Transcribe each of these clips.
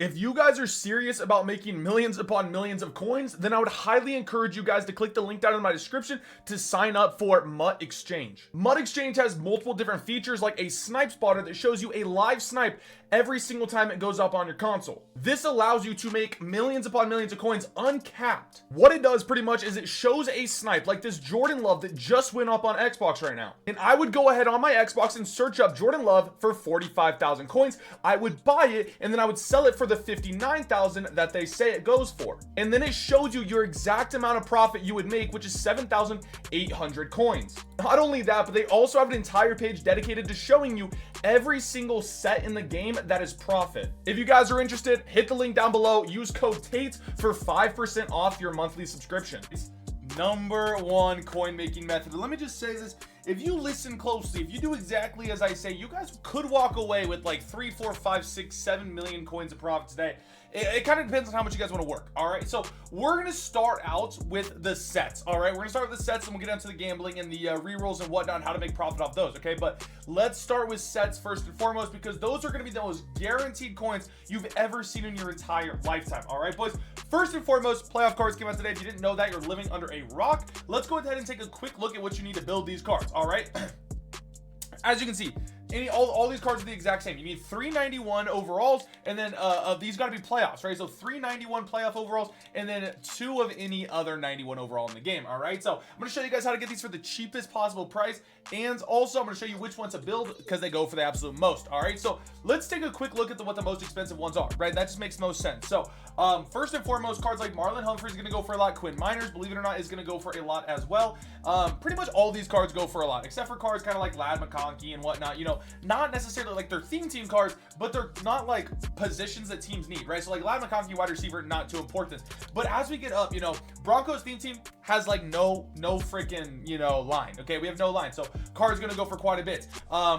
If you guys are serious about making millions upon millions of coins, then I would highly encourage you guys to click the link down in my description to sign up for MUT Exchange. MUT Exchange has multiple different features like a snipe spotter that shows you a live snipe every single time it goes up on your console. This allows you to make millions upon millions of coins uncapped. What it does pretty much is it shows a snipe like this Jordan Love that just went up on Xbox right now. And I would go ahead on my Xbox and search up Jordan Love for 45,000 coins. I would buy it and then I would sell it for the 59,000 that they say it goes for. And then it shows you your exact amount of profit you would make, which is 7,800 coins. Not only that, but they also have an entire page dedicated to showing you every single set in the game that is profit. If you guys are interested, hit the link down below, use code TATES for 5% off your monthly subscription. Number one coin making method. Let me just say this. If you listen closely, if you do exactly as I say, you guys could walk away with like 3, 4, 5, 6, 7 million coins of profit today. It kind of depends on how much you guys want to work. All right, so we're gonna start out with the sets. All right, we're gonna start with the sets and we'll get into the gambling and the rerolls and whatnot and how to make profit off those. Okay, but let's start with sets first and foremost because those are gonna be the most guaranteed coins you've ever seen in your entire lifetime. All right, boys. First and foremost, playoff cards came out today. If you didn't know that, you're living under a rock. Let's go ahead and take a quick look at what you need to build these cards. All right. As you can see, all these cards are the exact same. You need 391 overalls, and then these got to be playoffs, right? So 391 playoff overalls, and then 2 of any other 91 overall in the game. All right, so I'm gonna show you guys how to get these for the cheapest possible price, and also I'm gonna show you which ones to build because they go for the absolute most. All right, so let's take a quick look at what the most expensive ones are, right? That just makes most sense. So first and foremost, cards like Marlon Humphrey is gonna go for a lot. Quinn Miners, believe it or not, is gonna go for a lot as well. Pretty much all these cards go for a lot, except for cards kind of like Lad McConkey and whatnot. You know, not necessarily like they're theme team cards, but they're not like positions that teams need, right? So like Lad McConkey, wide receiver, not too important. But as we get up, you know, Broncos theme team has like no freaking, you know, line. Okay, we have no line, so cards gonna go for quite a bit.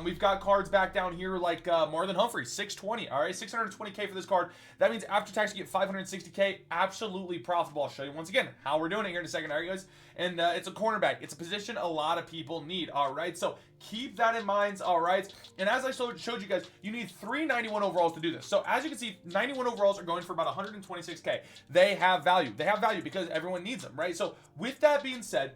We've got cards back down here like Marlon Humphrey, 620. All right, 620k for this card. That means after tax you get 560k. Absolutely profitable. I'll show you once again how we're doing it here in a second. All right, guys. And it's a cornerback. It's a position a lot of people need. All right, so keep that in mind. All right, and as I showed you guys, you need 391 overalls to do this. So as you can see, 91 overalls are going for about 126k. They have value. They have value because everyone needs them, right? So with that being said,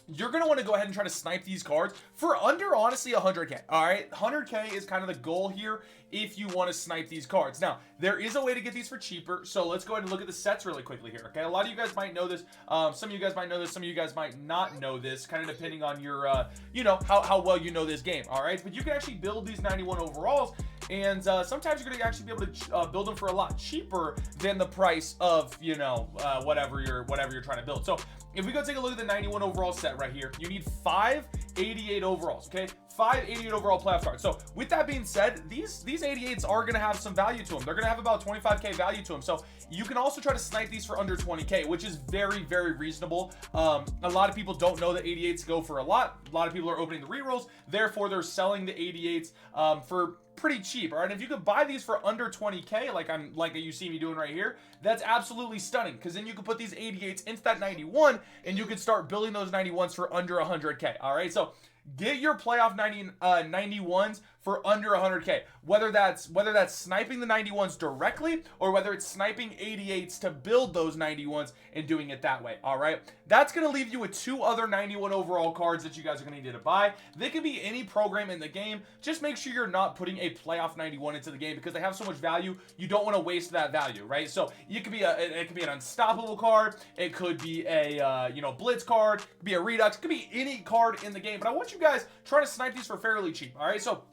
you're going to want to go ahead and try to snipe these cards for under, honestly, 100k. All right, 100k is kind of the goal here if you want to snipe these cards. Now, there is a way to get these for cheaper, so let's go ahead and look at the sets really quickly here, okay? A lot of you guys might know this. Some of you guys might know this. Some of you guys might not know this, kind of depending on your, you know, how well you know this game, all right? But you can actually build these 91 overalls, and sometimes you're going to actually be able to build them for a lot cheaper than the price of, you know, whatever you're trying to build. So if we go take a look at the 91 overall set right here, you need 588 overalls, okay? 588 overall playoff cards. So with that being said, these 88s are going to have some value to them. They're going to have about 25k value to them. So you can also try to snipe these for under 20k, which is very, very reasonable. A lot of people don't know that 88s go for a lot. A lot of people are opening the rerolls. Therefore, they're selling the 88s for pretty cheap. All right, if you could buy these for under 20k, like you see me doing right here, that's absolutely stunning, because then you can put these 88s into that 91 and you can start building those 91s for under 100k. All right, so get your playoff 91s for under 100k, whether that's sniping the 91s directly or whether it's sniping 88s to build those 91s and doing it that way. All right, that's going to leave you with 2 other 91 overall cards that you guys are going to need to buy. They can be any program in the game. Just make sure you're not putting a playoff 91 into the game because they have so much value. You don't want to waste that value, right? So it could be an unstoppable card. It could be a you know, blitz card. It could be a redux. It could be any card in the game. But I want you guys try to snipe these for fairly cheap. All right, so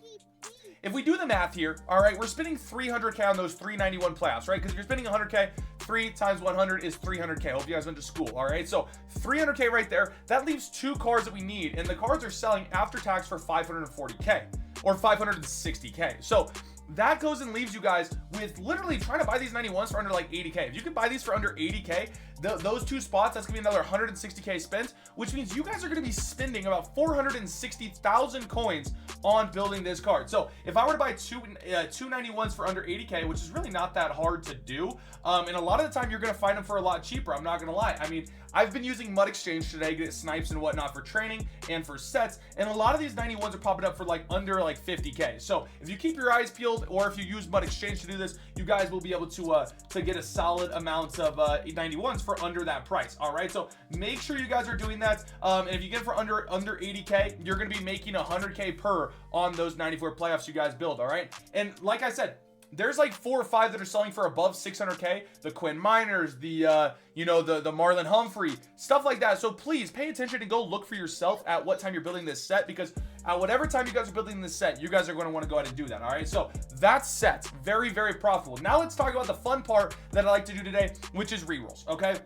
if we do the math here, all right, we're spending 300k on those 391 playoffs, right? Because if you're spending 100k, 3 times 100 is 300k. I hope you guys went to school, all right? So 300k right there. That leaves 2 cards that we need, and the cards are selling after tax for 540k or 560k. So that goes and leaves you guys with literally trying to buy these 91s for under like 80k. If you could buy these for under 80k, those 2 spots, that's gonna be another 160k spent, which means you guys are gonna be spending about 460,000 coins on building this card. So if I were to buy two 91s for under 80k, which is really not that hard to do, and a lot of the time you're gonna find them for a lot cheaper, I'm not gonna lie. I mean, I've been using MUT Exchange today to get snipes and whatnot for training and for sets, and a lot of these 91s are popping up for like under like 50k. So if you keep your eyes peeled, build, or if you use Mud Exchange to do this, you guys will be able to get a solid amount of 91s for under that price. All right, so make sure you guys are doing that. And if you get it for under 80k, you're going to be making 100k per on those 94 playoffs you guys build. All right, and like I said, there's like 4 or 5 that are selling for above 600k. The Quinn Miners, the you know, the Marlon Humphrey, stuff like that. So please pay attention and go look for yourself at what time you're building this set, because at whatever time you guys are building this set, you guys are going to want to go ahead and do that. All right, so that's set. Very, very profitable. Now let's talk about the fun part that I like to do today, which is rerolls. Okay.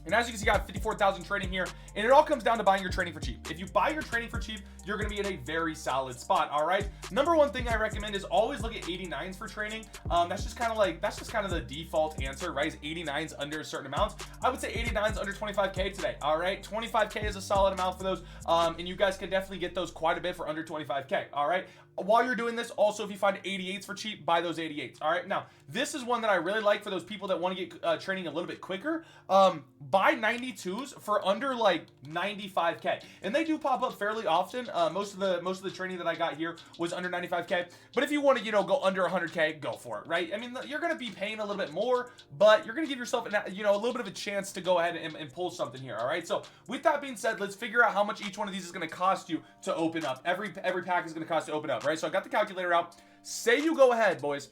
And as you can see, I got 54,000 trading here, and it all comes down to buying your training for cheap. If you buy your training for cheap, you're going to be in a very solid spot. All right. Number one thing I recommend is always look at 89s for training. That's just kind of the default answer, right? Is 89s under a certain amount. I would say 89s under 25k today. All right. 25k is a solid amount for those. And you guys can definitely get those quite a bit for under 25k. All right. While you're doing this, also, if you find 88s for cheap, buy those 88s. All right. Now, this is one that I really like for those people that want to get training a little bit quicker. Buy 92s for under like 95k, and they do pop up fairly often. Most of the training that I got here was under 95k, but if you want to, you know, go under 100k, go for it, right? I mean, you're going to be paying a little bit more, but you're going to give yourself, you know, a little bit of a chance to go ahead and pull something here. All right. So with that being said, let's figure out how much each one of these is going to cost you to open up. Every pack is going to cost to open up, right? So I got the calculator out. Say you go ahead, boys,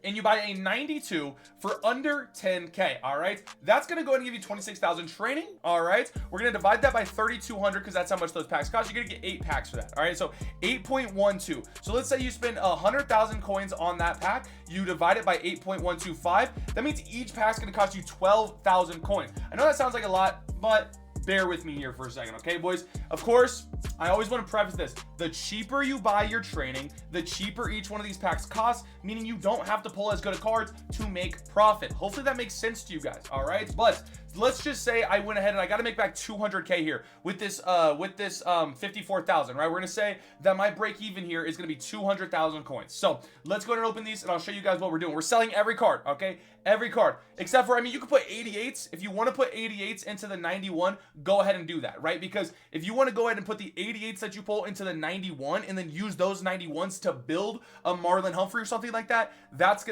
and you buy a 92 for under 10k. All right, that's gonna go ahead and give you 26,000 training. All right, we're gonna divide that by 3,200 because that's how much those packs cost. You're gonna get 8 packs for that. All right, so 8.12. So let's say you spend 100,000 coins on that pack, you divide it by 8.125. That means each pack's gonna cost you 12,000 coins. I know that sounds like a lot, but bear with me here for a second, okay, boys? Of course, I always want to preface this. The cheaper you buy your training, the cheaper each one of these packs costs, meaning you don't have to pull as good a cards to make profit. Hopefully that makes sense to you guys, all right? But let's just say I went ahead and I got to make back 200k here with this 54,000, right? We're going to say that my break even here is going to be 200,000 coins. So let's go ahead and open these, and I'll show you guys what we're doing. We're selling every card, okay? Every card, except for, I mean, you can put 88s. If you want to put 88s into the 91, go ahead and do that, right? Because if you want to go ahead and put the 88s that you pull into the 91 and then use those 91s to build a Marlon Humphrey or something like that, that's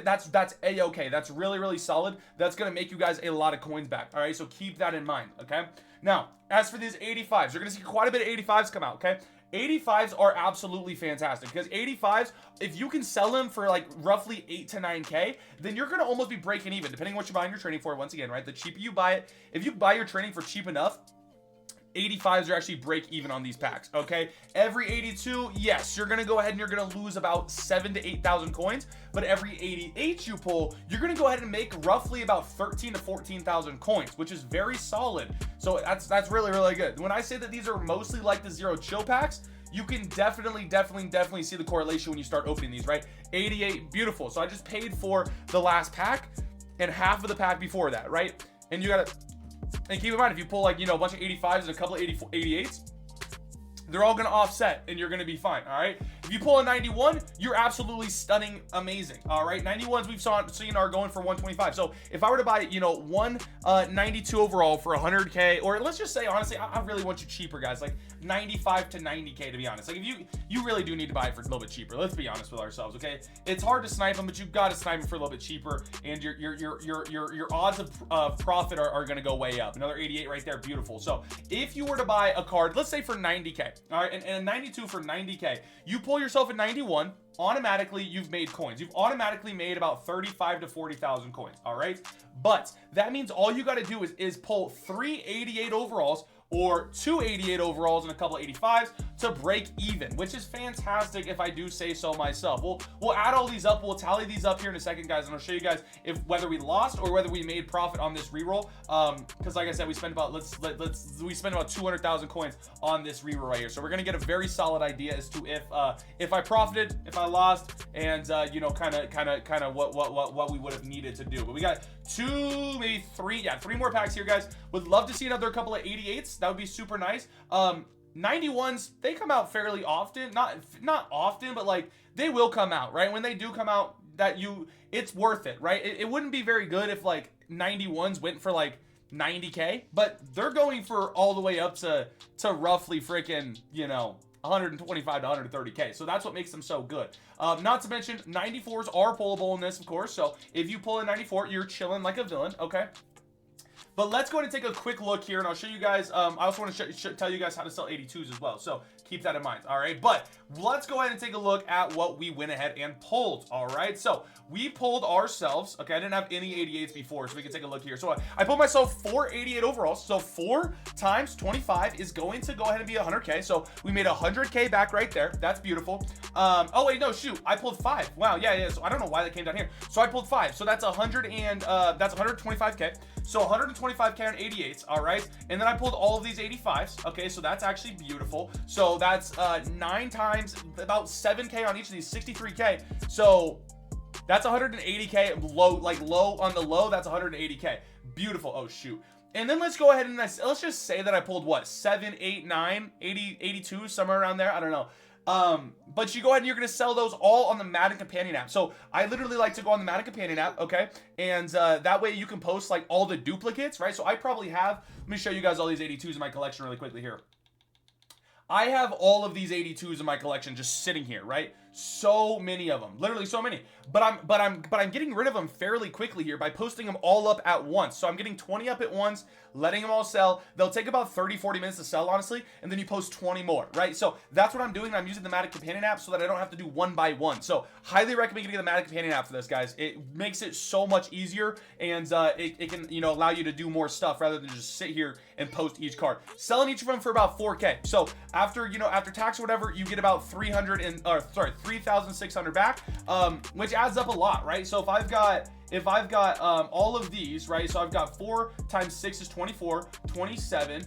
a-okay. That's really, really solid. That's going to make you guys a lot of coins back, all right? So keep that in mind, okay? Now, as for these 85s, you're going to see quite a bit of 85s come out, okay? 85s are absolutely fantastic because 85s, if you can sell them for like roughly 8 to 9k, then you're going to almost be breaking even, depending on what you're buying your training for. Once again, right? The cheaper you buy it, if you buy your training for cheap enough, 85s are actually break even on these packs, okay? Every 82, yes, you're gonna go ahead and you're gonna lose about 7 to 8,000 coins, but every 88 you pull, you're gonna go ahead and make roughly about 13 to 14,000 coins, which is very solid. So that's really, really good. When I say that these are mostly like the zero chill packs, you can definitely see the correlation when you start opening these, right? 88, beautiful. So I just paid for the last pack and half of the pack before that, right? And you gotta, and keep in mind, if you pull like, you know, a bunch of 85s and a couple of 88s, they're all going to offset and you're going to be fine. All right. If you pull a 91, you're absolutely stunning, amazing. All right. 91s we've seen are going for 125. So if I were to buy, you know, one 92 overall for 100k, or let's just say, honestly, I really want you cheaper, guys, like 95 to 90k, to be honest. Like if you really do need to buy it for a little bit cheaper. Let's be honest with ourselves. Okay. It's hard to snipe them, but you've got to snipe them for a little bit cheaper, and your odds of profit are going to go way up. Another 88 right there. Beautiful. So if you were to buy a card, let's say for 90k, all right, and a 92 for 90k, you pull yourself a 91, automatically you've made coins. You've automatically made about 35 to 40,000 coins, all right? But that means all you got to do is pull 3 88 overalls or 2 88 overalls and a couple of 85s to break even, which is fantastic if I do say so myself. We'll add all these up. We'll tally these up here in a second, guys, and I'll show you guys if whether we lost or whether we made profit on this reroll. Because like I said, we spent about we spent about 200,000 coins on this reroll right here. So we're gonna get a very solid idea as to if I profited, if I lost, and you know, kind of what we would have needed to do. But we got 2, maybe 3 more packs here, guys. Would love to see another couple of 88s. That would be super nice. 91s, they come out fairly often. Not often, but like they will come out, right? When they do come out, it's worth it, right? It wouldn't be very good if like 91s went for like 90k, but they're going for all the way up to roughly freaking, you know, 125 to 130k. So that's what makes them so good. Not to mention 94s are pullable in this, of course. So if you pull a 94, you're chilling like a villain. Okay. But let's go ahead and take a quick look here, and I'll show you guys. I also want to tell you guys how to sell 82s as well. So keep that in mind. All right. But let's go ahead and take a look at what we went ahead and pulled. All right. So we pulled ourselves. Okay. I didn't have any 88s before, so we can take a look here. So I pulled myself 4 88 overalls. So 4 times 25 is going to go ahead and be 100k. So we made 100k back right there. That's beautiful. Oh wait, no, shoot. I pulled 5. Wow. Yeah. So I don't know why that came down here. So I pulled 5. So that's 125k. So 125k on 88s, all right? And then I pulled all of these 85s, okay? So that's actually beautiful. So that's 9 times, about 7k on each of these, 63k. So that's 180k, low on the low, that's 180k. Beautiful, oh shoot. And then let's go ahead and let's just say that I pulled what, 7, 8, 9, 80, 82, somewhere around there, I don't know. But you go ahead and you're going to sell those all on the Madden Companion app. So I literally like to go on the Madden Companion app, okay? And that way you can post like all the duplicates, right? So I probably have, let me show you guys all these 82s in my collection really quickly here. I have all of these 82s in my collection just sitting here, right? So many of them, literally so many. But I'm getting rid of them fairly quickly here by posting them all up at once. So I'm getting 20 up at once, letting them all sell. They'll take about 30-40 minutes to sell, honestly, and then you post 20 more, right? So that's what I'm doing. I'm using the Madden Companion app so that I don't have to do one by one. So highly recommend getting the Madden Companion app for this, guys. It makes it so much easier, and it can, you know, allow you to do more stuff rather than just sit here and post each card. Selling each of them for about 4k. So after, you know, after tax or whatever, you get about 3,600 back, which adds up a lot, right? So if I've got all of these, right? So I've got 4 times 6 is 24, 27,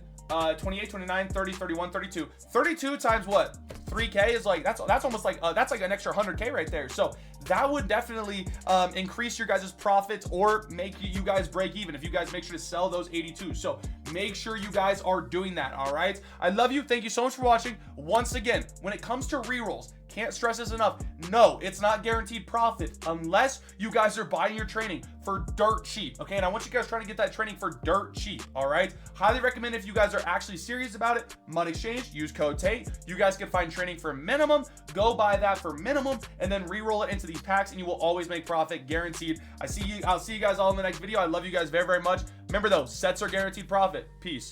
28, 29, 30, 31, 32. 32 times what? 3k is like, that's almost like that's like an extra 100k right there. So that would definitely increase your guys' profits or make you guys break even if you guys make sure to sell those 82. So make sure you guys are doing that. All right, I love you. Thank you so much for watching. Once again, when it comes to rerolls, can't stress this enough. No, it's not guaranteed profit unless you guys are buying your training for dirt cheap. Okay, and I want you guys trying to get that training for dirt cheap. All right, highly recommend if you guys are actually serious about it. Mud Exchange, use code Tate. You guys can find training for minimum. Go buy that for minimum, and then re-roll it into these packs, and you will always make profit, guaranteed. I'll see you guys all in the next video. I love you guys very, very much. Remember though, sets are guaranteed profit. Peace.